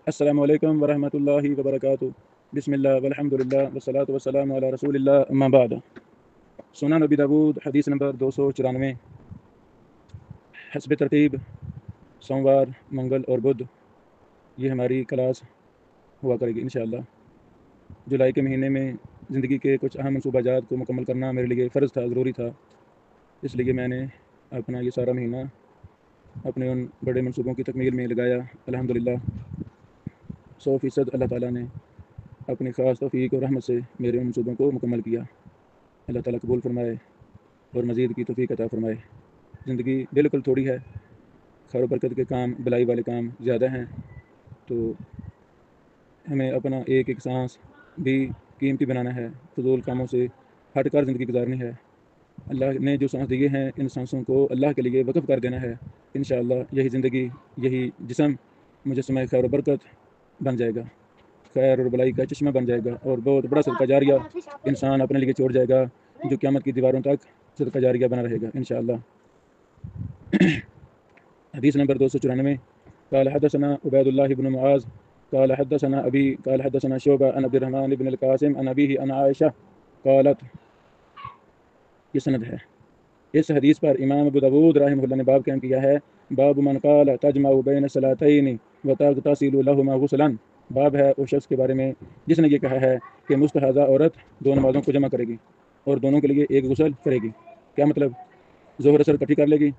السلام علیکم ورحمۃ اللہ وبرکاتہ۔ بسم اللہ والحمد للہ والصلاۃ والسلام علی رسول اللہ، اما بعد۔ سنن نبی داود حدیث نمبر 294۔ حسب ترتیب سوموار، منگل اور بدھ یہ ہماری کلاس ہوا کرے گی انشاءاللہ۔ جولائی کے مہینے میں زندگی کے کچھ اہم منصوبہ جات کو مکمل کرنا میرے لیے فرض تھا، ضروری تھا، اس لیے میں نے اپنا یہ سارا مہینہ اپنے ان بڑے منصوبوں کی تکمیل میں لگایا۔ الحمدللہ 100% اللہ تعالیٰ نے اپنی خاص توفیق اور رحمت سے میرے ان منصوبوں کو مکمل کیا۔ اللہ تعالیٰ قبول فرمائے اور مزید کی توفیق عطا فرمائے۔ زندگی بالکل تھوڑی ہے، خیر و برکت کے کام، بلائی والے کام زیادہ ہیں، تو ہمیں اپنا ایک ایک سانس بھی قیمتی بنانا ہے، فضول کاموں سے ہٹ کر زندگی گزارنی ہے۔ اللہ نے جو سانس دیے ہیں، ان سانسوں کو اللہ کے لیے وقف کر دینا ہے۔ انشاءاللہ یہی زندگی، یہی جسم مجسمہ خیر و برکت بن جائے گا، خیر اور بلائی کا چشمہ بن جائے گا، اور بہت بڑا صدقہ جاریہ انسان اپنے لیے چھوڑ جائے گا، جو قیامت کی دیواروں تک صدقہ جاریہ بنا رہے گا انشاءاللہ۔ حدیث نمبر 294۔ قال حدثنا عبید اللہ بن معاذ قال حدثنا ابی قال حدثنا شعبہ عن عبد الرحمن بن القاسم عن ابیہ عن عائشہ قالت، یہ سند ہے۔ اس حدیث پر امام ابو داود رحمہ اللہ نے باب قائم کیا ہے، باب من قال تجمع بین الصلاتین وتغتسل لهما غسلا۔ باب ہے اس شخص کے بارے میں جس نے یہ کہا ہے کہ مستحاضہ عورت دو نمازوں کو جمع کرے گی اور دونوں کے لیے ایک غسل کرے گی۔ کیا مطلب؟ ظہر اثر اکٹھی کر لے گی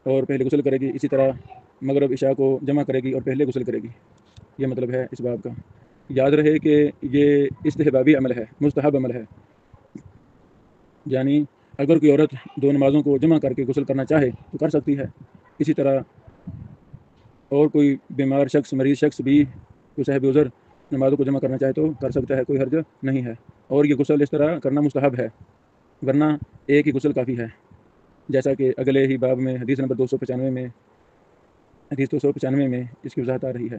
اور پہلے غسل کرے گی، اسی طرح مغرب عشاء کو جمع کرے گی اور پہلے غسل کرے گی۔ یہ مطلب ہے اس باب کا۔ یاد رہے کہ یہ استحبابی عمل ہے، مستحب عمل ہے، یعنی اگر کوئی عورت دو نمازوں کو جمع کر کے غسل کرنا چاہے تو کر سکتی ہے۔ اسی طرح اور کوئی بیمار شخص، مریض شخص بھی کوئی صاحب عذر نمازوں کو جمع کرنا چاہے تو کر سکتا ہے، کوئی حرج نہیں ہے۔ اور یہ غسل اس طرح کرنا مستحب ہے، ورنہ ایک ہی غسل کافی ہے، جیسا کہ اگلے ہی باب میں حدیث نمبر 295 میں اس کی وضاحت آ رہی ہے۔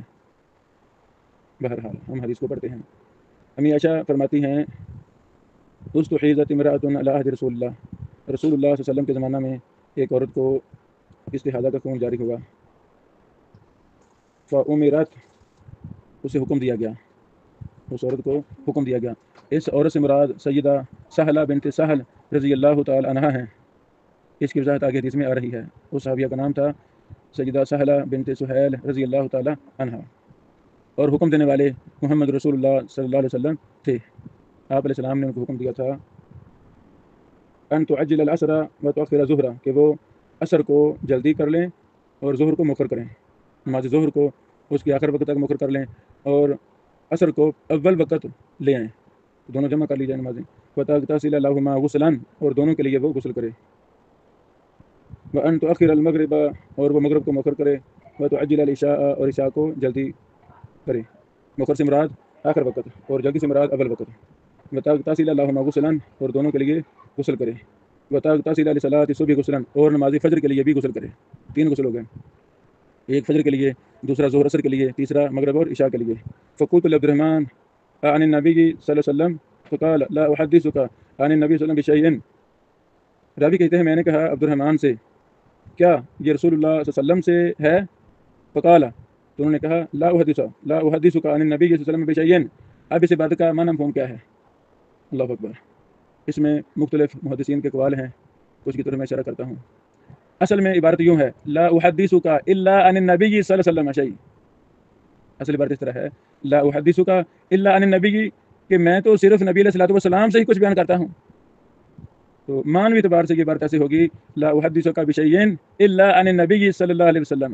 بہرحال ہم حدیث کو پڑھتے ہیں۔ امی عائشہ فرماتی ہیں، استحیضت امرأۃ علی عہد رسول اللہ صلی اللہ علیہ وسلم کے زمانہ میں ایک عورت کو استحاضہ کا خون جاری ہوا، فأمرت، اسے حکم دیا گیا، اس عورت کو حکم دیا گیا۔ اس عورت سے مراد سیدہ سہلہ بنت سہل رضی اللہ تعالی عنہا ہیں۔ اس کی وضاحت آگے حدیث میں آ رہی ہے۔ اس صحابیہ کا نام تھا سیدہ سہلہ بنت سہیل رضی اللہ تعالی عنہا، اور حکم دینے والے محمد رسول اللہ صلی اللہ علیہ وسلم تھے۔ آپ علیہ السلام نے ان کو حکم دیا تھا ان تعجل العصر وتؤخر الظہر، کہ وہ عصر کو جلدی کر لیں اور ظہر کو مؤخر کریں، نماز ظہر کو اس کے آخر وقت تک مؤخر کر لیں اور عصر کو اول وقت لے آئیں، دونوں جمع کر لی جائیں نمازیں۔ وتغتسل لهما غسلا، اور دونوں کے لیے وہ غسل کرے۔ وان تؤخر المغرب، اور وہ مغرب کو مؤخر کرے۔ وتعجل العشاء، اور عشاء کو جلدی کرے۔ مؤخر سے مراد آخر وقت اور جلدی سے مراد اول وقت۔ وتغتسل لهما غسلا، اور دونوں کے لیے غسل کرے۔ وتغتسل لصلاة الصبح غسلا، اور نماز فجر کے لیے بھی غسل کرے۔ 3 غسل ہو گئے، ایک فجر کے لیے، دوسرا ظہر اثر کے لیے، تیسرا مغرب اور عشاء کے لیے۔ فقلت لعبد الرحمن عن النبی صلی اللہ علیہ وسلم فقال لا احدثك عن النبی صلی اللہ علیہ وسلم بشیء۔ راوی کہتے ہیں میں نے کہا عبد الرحمن سے، کیا یہ رسول اللہ صلی اللہ علیہ وسلم سے ہے؟ فقال، تو انہوں نے کہا لا احدثك عن النبی صلی اللہ علیہ وسلم بشیء۔ اب اس بات کا معنی مفہوم کیا ہے؟ اللہ اکبر۔ اس میں مختلف محدثین کے اقوال ہیں، کچھ کی طرف میں اشارہ کرتا ہوں۔ اصل میں عبارت یوں ہے، لا احدثک الا عن النبی صلی اللہ علیہ وسلم شیء۔ اصل عبارت اس طرح ہے، لا احدثک الا عن النبی، کہ میں تو صرف نبی علیہ الصلوۃ والسلام سے ہی کچھ بیان کرتا ہوں۔ تو معنوی اعتبار سے یہ عبارت ایسی ہوگی، لا احدثک بشیء الا عن النبی صلی اللہ علیہ وسلم۔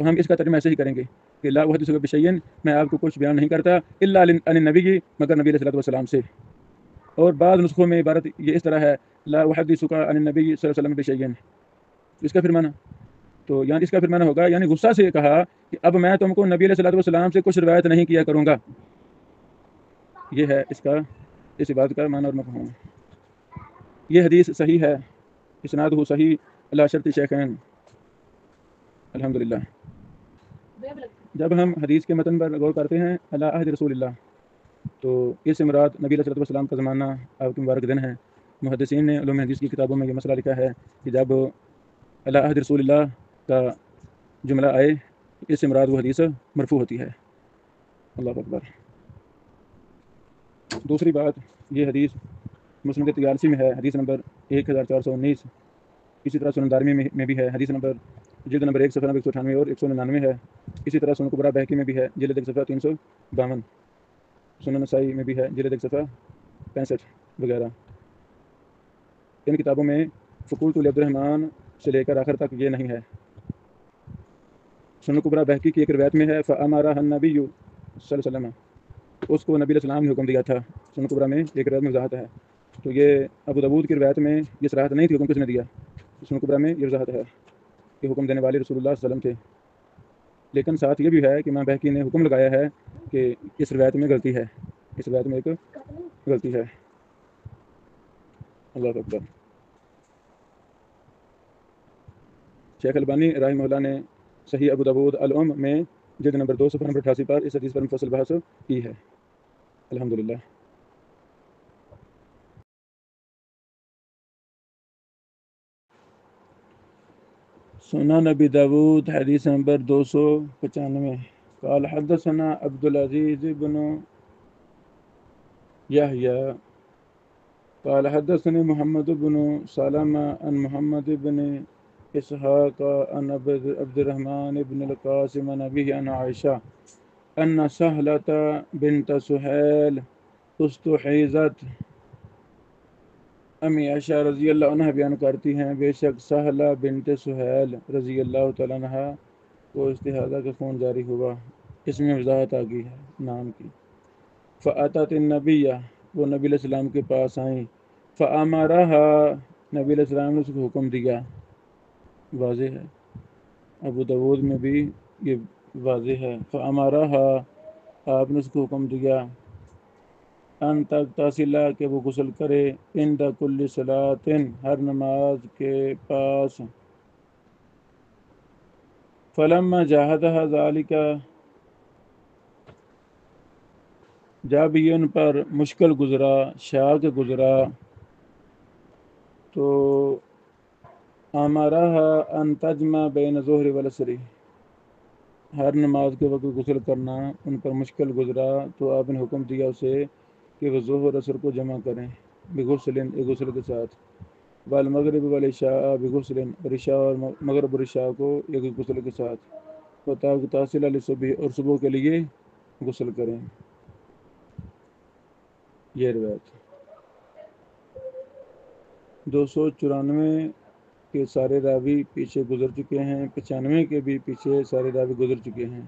تو ہم اس کا ترجمہ ایسے ہی کریں گے کہ لا احدثک بشیء، میں آپ کو کچھ بیان نہیں کرتا، الا عن النبی، مگر نبی علیہ الصلوۃ والسلام سے۔ اور بعض نسخوں میں عبارت یہ اس طرح ہے، لا احدثک عن النبی صلی اللہ علیہ وسلم بشیء۔ اس کا پھر معنی، تو یعنی اس کا پھر معنی ہوگا، یعنی غصہ سے کہا کہ اب میں تم کو نبی علیہ الصلوۃ والسلام سے کچھ روایت نہیں کیا کروں گا۔ یہ ہے اس بات کا معنی اور مفہوم۔ یہ حدیث صحیح ہے، اسنادہ صحیح علی شرط شیخین، الحمدللہ۔ جب ہم حدیث کے متن پر غور کرتے ہیں علی عہد رسول اللہ، تو اس سے مراد نبی علیہ الصلوۃ والسلام کا زمانہ، آپ کے مبارک دن ہے۔ محدثین نے علوم حدیث کی کتابوں میں یہ مسئلہ لکھا ہے کہ جب علی عہد رسول اللہ کا جملہ آئے، اس سے مراد وہ حدیث مرفوع ہوتی ہے، اللہ اکبر۔ دوسری بات، یہ حدیث مسند طیالسی میں ہے، حدیث نمبر 1419۔ اسی طرح سنن دارمی میں بھی ہے، حدیث نمبر جلد نمبر 1 صفحہ نمبر 198 اور 199 ہے۔ اسی طرح سنن کبریٰ بہقی میں بھی ہے، جلد 1 صفحہ 352۔ سنن نسائی میں بھی ہے، جلد 1 صفحہ 65 وغیرہ۔ ان کتابوں میں فقولت لعبد الرحمن سے لے کر آخر تک یہ نہیں ہے۔ سنن کبریٰ بہقی کی ایک روایت میں ہے فَأَمَرَهَا النَّبِيُّ صلی اللہ علیہ وسلم، اس کو نبی علیہ السلام نے حکم دیا تھا۔ سنن کبریٰ میں ایک روایت میں وضاحت ہے، تو یہ ابو داؤد کی روایت میں یہ صراحت نہیں تھی حکم کس نے دیا، سنن کبریٰ میں یہ وضاحت ہے کہ حکم دینے والے رسول اللہ صلی اللہ علیہ وسلم تھے۔ لیکن ساتھ یہ بھی ہے کہ امام بہقی نے حکم لگایا ہے کہ اس روایت میں غلطی ہے، اس روایت میں ایک غلطی ہے۔ اللہ اکبر۔ شیخ البانی رحمہ اللہ نے صحیح ابو داؤد الام میں جلد نمبر 2 صفحہ نمبر 88 پر اس حدیث پر مفصل بحث کی ہے۔ الحمدللہ۔ سنن ابی داؤد حدیث نمبر 295۔ قال حدثنا عبد العزيز بن يحيى قال حدثني محمد بن سلمة عن محمد بن إسحاق عن عبد الرحمن بن القاسم عن أبيه عن عائشة أن سهلة بنت سهيل استحيزت۔ امی عائشہ رضی اللہ عنہ بیان کرتی ہیں بے شک سہلہ بنت سہیل رضی اللہ تعالیٰ عنہ کو استحاضہ کا خون جاری ہوا۔ اس میں وضاحت آ گئی ہے نام کی۔ فَأَتَتِ النَّبِيَّ، وہ نبی علیہ السلام کے پاس آئیں۔ فَأَمَرَهَا، نبی علیہ السلام نے اس کو حکم دیا۔ واضح ہے، ابو داؤد میں بھی یہ واضح ہے۔ فَأَمَرَهَا، آپ نے اس کو حکم دیا، ان تغتسل، کہ وہ غسل کرے، عند کل صلاۃ، ہر نماز کے پاس۔ فلما جاہدها ذالک، جب یہ ان پر مشکل گزرا، شاق گزرا، تو امرها ان تجمع بین ظہر والعصر، ہر نماز کے وقت غسل کرنا ان پر مشکل گزرا تو آپ نے حکم دیا اسے کہ وہ ظہر عصر کو جمع کریں بغسل، ایک غسل کے ساتھ، والمغرب والعشاء بغسل، اور عشاء اور مغرب اور عشاء کو ایک غسل کے ساتھ، وتغتسل للصبح، اور صبح کے لیے غسل کریں۔ یہ روایت 294 کے سارے راوی پیچھے گزر چکے ہیں، 95 کے بھی پیچھے سارے راوی گزر چکے ہیں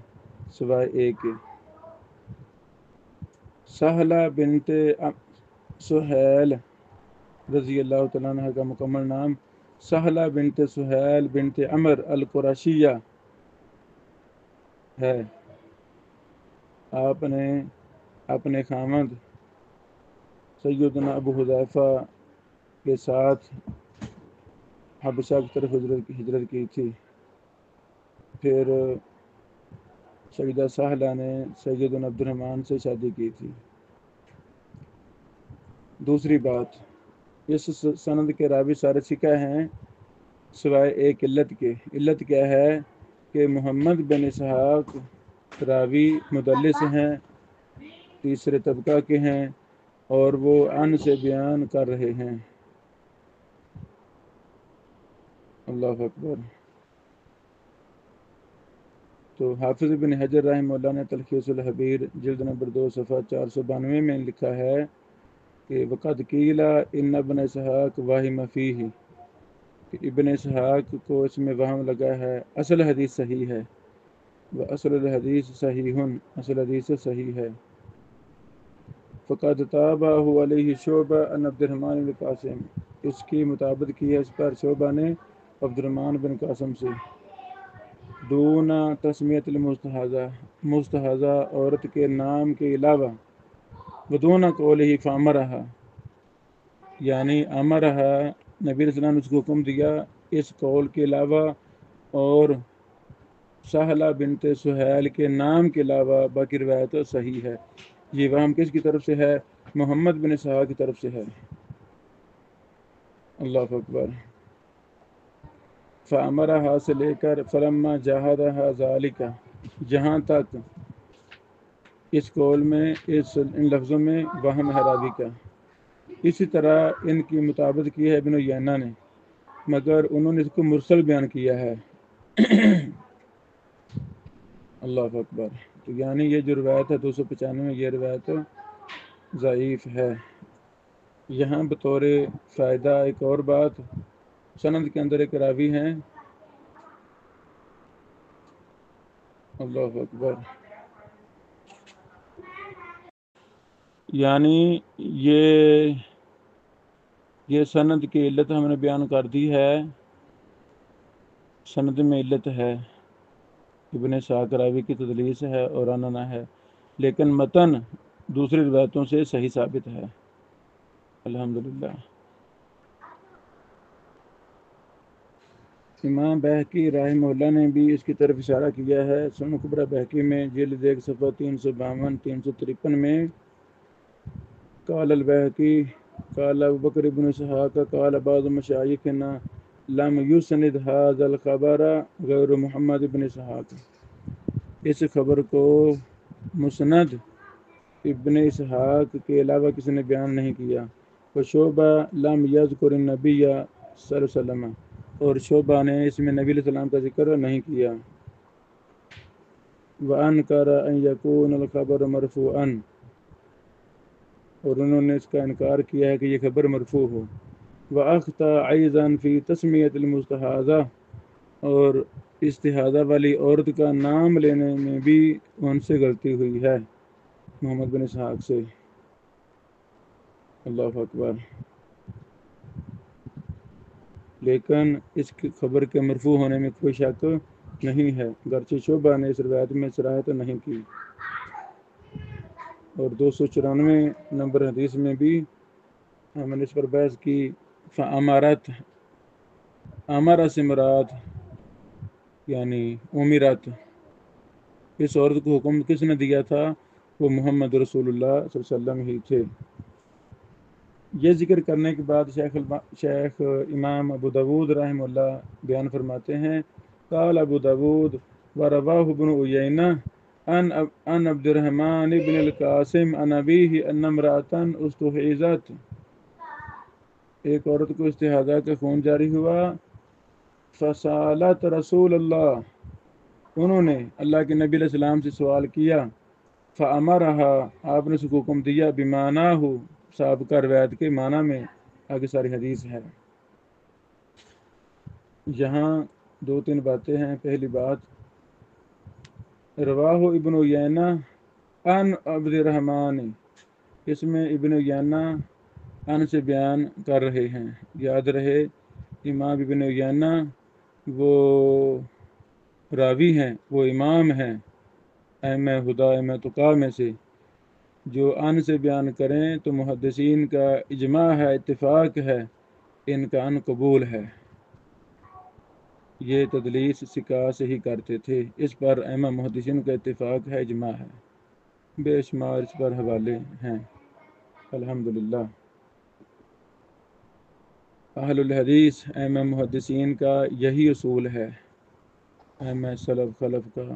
سوائے ایک کے۔ سہلہ بنت سہیل رضی اللہ تعالیٰ عنہ کا مکمل نام سہلہ بنت سہیل بنت عمر القرشیہ ہے۔ آپ نے اپنے خامد سیدنا ابو حذیفہ کے ساتھ حبشہ کی طرف ہجرت کی تھی۔ پھر سیدہ سہلہ نے سیدنا عبد الرحمن سے شادی کی تھی۔ دوسری بات، اس سند کے راوی سارے ثقہ ہیں سوائے ایک علت کے۔ علت کیا ہے کہ محمد بن اسحاق راوی مدلس ہیں، تیسرے طبقہ کے ہیں، اور وہ عن سے بیان کر رہے ہیں۔ اللہ اکبر۔ تو حافظ بن حجر رحمہ اللہ نے تلخیص الحبیر جلد نمبر 2 صفحہ 492 میں لکھا ہے کہ وقد قیل ان ابن اسحاق واہم فیہ، کہ ابن اسحاق کو اس میں وہم لگا ہے۔ اصل حدیث صحیح ہے، واصل الحدیث صحیح، اصل حدیث صحیح ہے۔ فقد تابعہ علیہ شعبہ عن عبد الرحمن بن قاسم، اس کی مطابقت کی ہے اس پر شعبہ نے عبد الرحمن بن قاسم سے۔ دون تسمیت المستحاضہ، مستحاضہ عورت کے نام کے علاوہ، ودون قولہ فامرہا، یعنی امرہا، نبی علیہ السلام نے اس کو حکم دیا اس قول کے علاوہ، اور سہلہ بنت سہیل کے نام کے علاوہ باقی روایت صحیح ہے۔ یہ وہم کس کی طرف سے ہے؟ محمد بن اسحاق کی طرف سے ہے۔ اللہ اکبر۔ فامرہا سے لے کر فلما جاہدہا ذالک، جہاں تک اس قول میں ان لفظوں میں وہم ہے راوی کا۔ اسی طرح ان کی مطابقت کی ہے ابن عیینہ نے، مگر انہوں نے اس کو مرسل بیان کیا ہے۔ اللہ اکبر۔ تو یعنی یہ جو روایت ہے 295 یہ روایت ضعیف ہے۔ یہاں بطور فائدہ ایک اور بات، سند کے اندر ایک راوی ہیں، اللہ اکبر، یعنی یہ سند کی علت ہم نے بیان کر دی ہے، سند میں علت ہے، ابن اسحاق راوی کی تدلیس ہے اور اننا ہے، لیکن متن دوسری روایتوں سے صحیح ثابت ہے، الحمدللہ۔ امام بہقی رحمہ اللہ نے بھی اس کی طرف اشارہ کیا ہے، سنن کبری بہقی میں جلد 1 صفحہ 352 353 میں، قال البہقی قال ابوبکر بن اسحاق قال بعض مشایخنا لم یسند هذا الخبر غیر محمد بن اسحاق، اس خبر کو مسند ابن اسحاق کے علاوہ کسی نے بیان نہیں کیا، وشعبہ لم یذکر النبی صلی اللہ علیہ وسلم، اور شعبہ نے اس میں نبی علیہ السلام کا ذکر نہیں کیا، وانکر ان یکون الخبر مرفوعا، اور انہوں نے اس کا انکار کیا ہے کہ یہ خبر مرفوع ہو، واخطا ایضا فی تسمیۃ المستحاضہ، اور استحاضہ والی عورت کا نام لینے میں بھی ان سے غلطی ہوئی ہے، محمد بن اسحاق سے، اللہ اکبر۔ لیکن اس کی خبر کے مرفوع ہونے میں کوئی شک نہیں ہے، گرچہ شعبہ نے اس روایت میں صراحت نہیں کی، اور 294 نمبر حدیث میں بھی ہم نے اس پر بحث کی، فامارت، امارہ سے مراد یعنی امرت، اس عورت کو حکم کس نے دیا تھا؟ وہ محمد رسول اللہ صلی اللہ علیہ وسلم ہی تھے۔ یہ ذکر کرنے کے بعد شیخ امام ابو داود رحمہ اللہ بیان فرماتے ہیں، قال ابو داود ورواہ ابن عیینہ عن عبد الرحمن بن القاسم عن ابیہ ان امرأۃ استحیضت، ایک عورت کو استحاضہ کا خون جاری ہوا، فسالت رسول اللہ، انہوں نے اللہ کے نبی علیہ السلام سے سوال کیا، فامرها، آپ نے اس کو حکم دیا، بمعناہ، سابقہ روایت کے معنی میں، آگے ساری حدیث ہے۔ یہاں 2-3 باتیں ہیں۔ پہلی بات، رواہ ابن عیینہ عن عبد الرحمن، اس میں ابن عیینہ ان سے بیان کر رہے ہیں، یاد رہے امام ابن عیینہ وہ راوی ہیں، وہ امام ہیں ائمہ ہدی ائمہ تقیٰ میں سے، جو ان سے بیان کریں تو محدثین کا اجماع ہے، اتفاق ہے، ان کا ان قبول ہے، یہ تدلیس سکا سے ہی کرتے تھے، اس پر ائمہ محدثین کا اتفاق ہے، اجماع ہے، بے شمار اس پر حوالے ہیں، الحمدللہ۔ اہل الحدیث ائمہ محدثین کا یہی اصول ہے، ائمہ سلف خلف کا،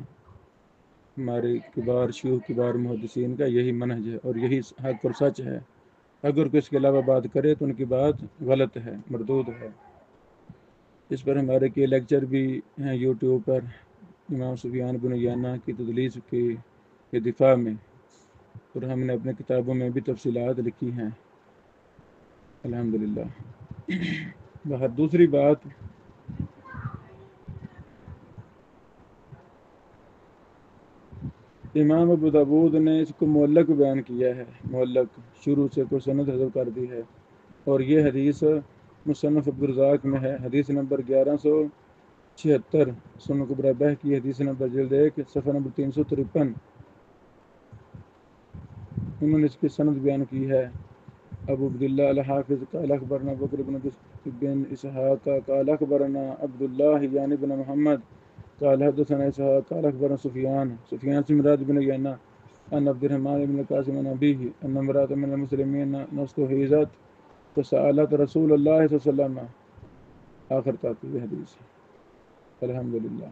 ہمارے کبار شیوخ کبار محدثین کا یہی منہج ہے، اور یہی حق اور سچ ہے، اگر کوئی اس کے علاوہ بات کرے تو ان کی بات غلط ہے، مردود ہے۔ اس پر ہمارے کے لیکچر بھی ہیں یوٹیوب پر، امام سفیان بن عیینہ کی تدلیس کے دفاع میں، اور ہم نے اپنے کتابوں میں بھی تفصیلات لکھی ہیں، الحمدللہ۔ باہر دوسری بات، امام ابو داود نے اس کو معلق بیان کیا ہے، معلق، شروع سے کوئی سند حذف کر دی ہے، اور یہ حدیث مصنف عبدالرزاق میں ہے، حدیث نمبر 1176، سنن کبری بہقی حدیث نمبر جلد 1 صفحہ نمبر 353، انہوں نے اس کی سند بیان کی ہے، ابو عبداللہ الحافظ قال اخبرنا بکر بن اسحاق قال اخبرنا عبداللہ یعنی بن محمد قال حدثنا اسحاق قال اخبرنا سفیان سے مراد بن عیینہ ان عبد الرحمن بن القاسم عن ابیہ ان امرأۃ من المسلمین استحیضت فسألت رسول اللہ صلی اللہ علیہ وسلم، آخر تک یہ حدیث، الحمدللہ۔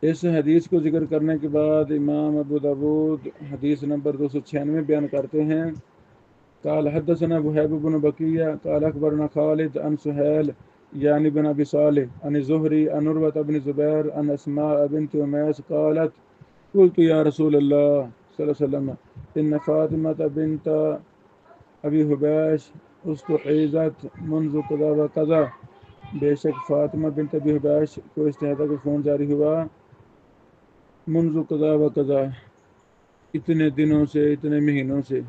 اس حدیث کو ذکر کرنے کے بعد امام ابو داود حدیث نمبر 296 بیان کرتے ہیں قال حدثنا وهيب بن بقية قال أخبرنا خالد عن سهيل يعني بن أبي صالح عن الزهري عن عروة بن الزبير عن أسماء بنت أميس قالت قلت يا رسول الله صلى الله عليه وسلم إن فاطمة بنت أبي حبيش استحيزت منذ كذا وكذا بے شک فاطمہ بنت ابی حبیش کو استحاضہ کا خون جاری ہوا منذ قضا و قضا اتنے دنوں سے اتنے مہینوں سے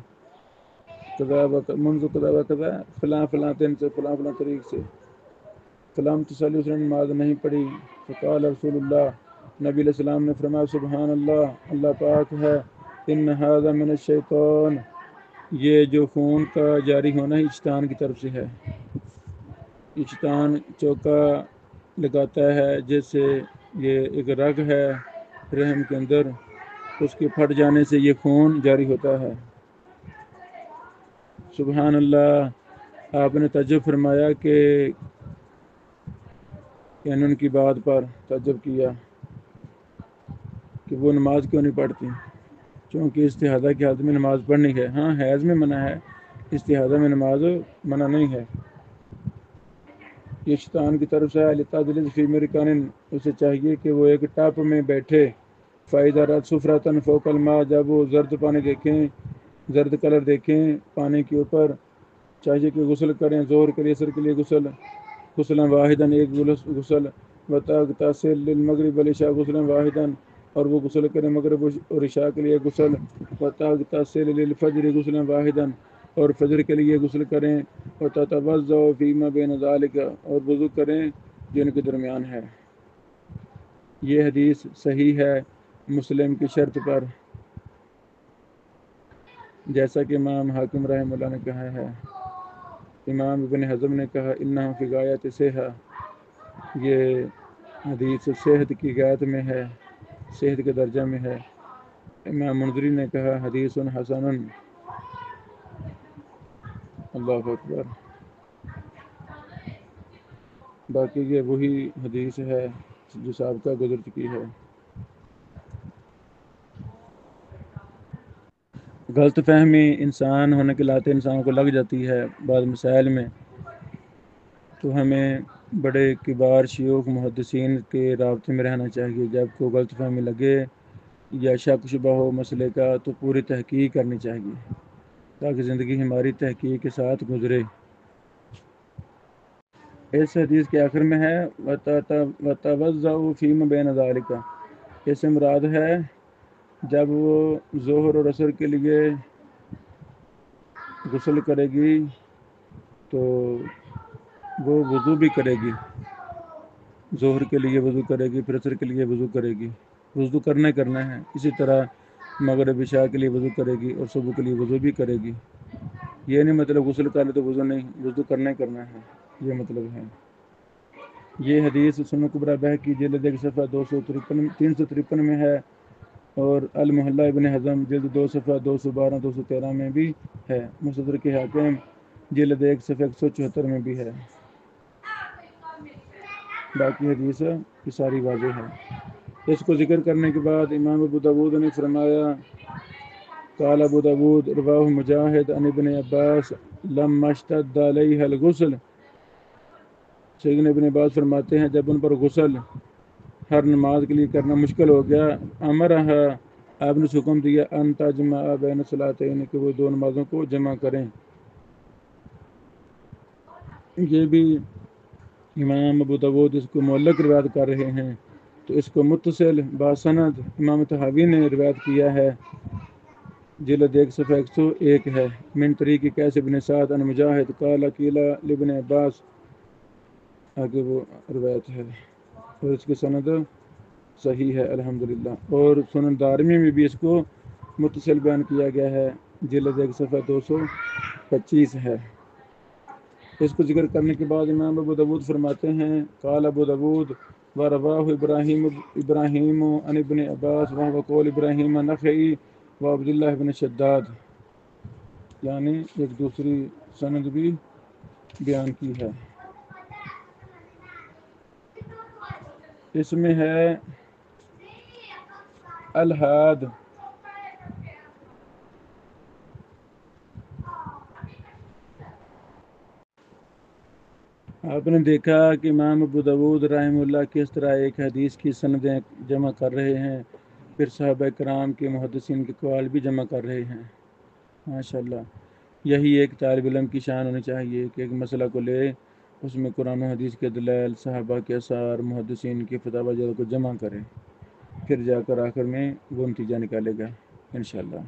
منذ قضا و قضا فلاں فلاں دن سے فلاں فلاں طریق سے فلم تصلی اس نے نماز نہیں پڑھی فقال رسول اللہ نبی علیہ السلام نے فرمایا سبحان اللہ اللہ پاک ہے ان ھذا من الشیطان یہ جو خون کا جاری ہونا ہی شیطان کی طرف سے ہے شیطان چوکا لگاتا ہے جیسے یہ ایک رگ ہے رحم کے اندر اس کے پھٹ جانے سے یہ خون جاری ہوتا ہے سبحان اللہ آپ نے تعجب فرمایا کہ یعنی ان کی بات پر تعجب کیا کہ وہ نماز کیوں نہیں پڑھتی چونکہ استحاضہ کی حالت میں نماز پڑھنی ہے ہاں حیض میں منع ہے استحاضہ میں نماز منع نہیں ہے یہ شیطان کی طرف سے ہے فی مرکان اسے چاہیے کہ وہ ایک ٹاپ میں بیٹھے فائدہ رات سفراتن فوق الماء جب وہ زرد پانی دیکھیں زرد کلر دیکھیں پانی کے اوپر چاہیے کہ غسل کریں ظہر کے لیے عصر کے لیے غسل واحدن ایک غسل وتغتسل للمغرب والعشاء غسل واحدن اور وہ غسل کریں مغرب اور عشاء کے لیے غسل وتغتسل للفجر غسل واحدن اور فجر کے لیے غسل کریں وتتوضأ فيما بين ذلك اور وضو کریں جن کے درمیان ہے یہ حدیث صحیح ہے مسلم کی شرط پر جیسا کہ امام حاکم رحمہ اللہ نے کہا ہے امام ابن حزم نے کہا انہا فی غایت صحہ یہ حدیث صحت کی غایت میں ہے صحت کے درجہ میں ہے امام منذری نے کہا حدیث حسن اللہ اکبر باقی یہ وہی حدیث ہے جو سابقہ گزر چکی ہے غلط فہمی انسان ہونے کے ناطے انسان کو لگ جاتی ہے بعض مسائل میں تو ہمیں بڑے کبار شیوخ محدثین کے رابطے میں رہنا چاہیے جب کوئی غلط فہمی لگے یا شک شبہ ہو مسئلے کا تو پوری تحقیق کرنی چاہیے تاکہ زندگی ہماری تحقیق کے ساتھ گزرے اس حدیث کے آخر میں ہے وَتَوَضَّعُوا فِيمَ بَيْنَ ذَلِكَ اس سے مراد ہے جب وہ ظہر اور عصر کے لیے غسل کرے گی تو وہ وضو بھی کرے گی ظہر کے لیے وضو کرے گی پھر عصر کے لیے وضو کرے گی وضو کرنا ہے اسی طرح مغرب عشاء کے لیے وضو کرے گی اور صبح کے لیے وضو بھی کرے گی یہ نہیں مطلب غسل کر لے تو وضو نہیں وضو کرنا ہے یہ مطلب ہے یہ حدیث سنن کبریٰ بہقی جلد 1 صفحہ 353 میں ہے اور المحلہ ابن حزم جلد 2 صفحہ 212 213 میں بھی ہے مستدرک حاکم جلد 1 صفحہ 174 میں بھی ہے باقی حدیث کی ساری واضح ہے اس کو ذکر کرنے کے بعد امام ابو داود نے فرمایا قال ابو داود رواہ مجاہد عن ابن عباس لما اشتد علیہ الغسل سیدنا ابن عباس فرماتے ہیں جب ان پر غسل ہر نماز کے لیے کرنا مشکل ہو گیا امرہا آپ نے حکم دیا ان تجمع بین الصلاتین کہ وہ دو نمازوں کو جمع کریں یہ بھی امام ابو داود اس کو معلق روایت کر رہے ہیں تو اس کو متصل باسند امام طحاوی نے روایت کیا ہے جلد 1 صفحہ 101 ہے من طریق قیس بن سعد عن مجاہد قال قیل لابن عباس آگے وہ روایت ہے اور اس کی سند صحیح ہے الحمدللہ اور سنن دارمی میں بھی اس کو متصل بیان کیا گیا ہے جلد 1 صفحہ 225 ہے اس کو ذکر کرنے کے بعد امام ابو داود فرماتے ہیں قال ابو داود ورواہ ابراہیم عن ابن عباس وهو قول ابراہیم النخعی و عبداللہ بن شداد یعنی ایک دوسری سند بھی بیان کی ہے اس میں ہے الحاد۔ آپ نے دیکھا کہ امام ابو داؤد رحمہ اللہ کس طرح ایک حدیث کی سندیں جمع کر رہے ہیں، پھر صحابہ کرام کے محدثین کے اقوال بھی جمع کر رہے ہیں۔ ماشاءاللہ، یہی ایک طالب علم کی شان ہونی چاہیے کہ ایک مسئلہ کو لے، اس میں قرآن و حدیث کے دلائل، صحابہ کے آثار، محدثین کے فتاوی وغیرہ کو جمع کرے، پھر جا کر آخر میں وہ نتیجہ نکالے گا انشاءاللہ۔